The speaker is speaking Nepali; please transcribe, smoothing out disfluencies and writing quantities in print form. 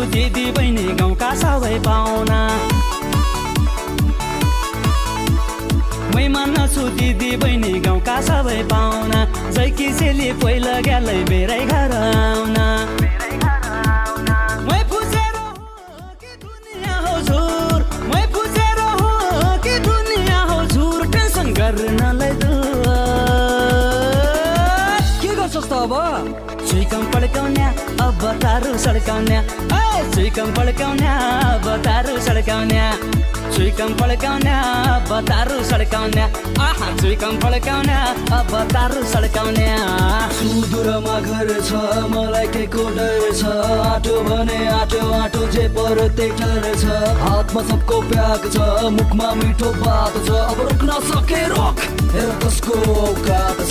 दिदी बहिनी गाउँका सबै पाहुना मै मान्छु दिदी बहिनी गाउँका सबै पाहुना जै किसेली पहिला ग्यालै बेरै घर आउना मै फुसेर हो कि दुनिया हो झुर मै फुसेर हो कि दुनिया हो झुर टेन्सन गर्नलाई दूर के गर्छस् त अब चुइकम पड्काउने अब तारु सड्काउने चुइकम पड्काउने अब तारु सड्काउने चुइकम पड्काउने अब तारु सड्काउने आहा चुइकम पड्काउने अब तारु सड्काउने सुदूरमा घर छ मलाई के को डर छ आटो भने आटो आटो जे पर त्यही ठहर छ हातमा सबको प्याक छ मुखमा मिठो बात छ अब रोक्न सके रोक हेर कसको औकात छ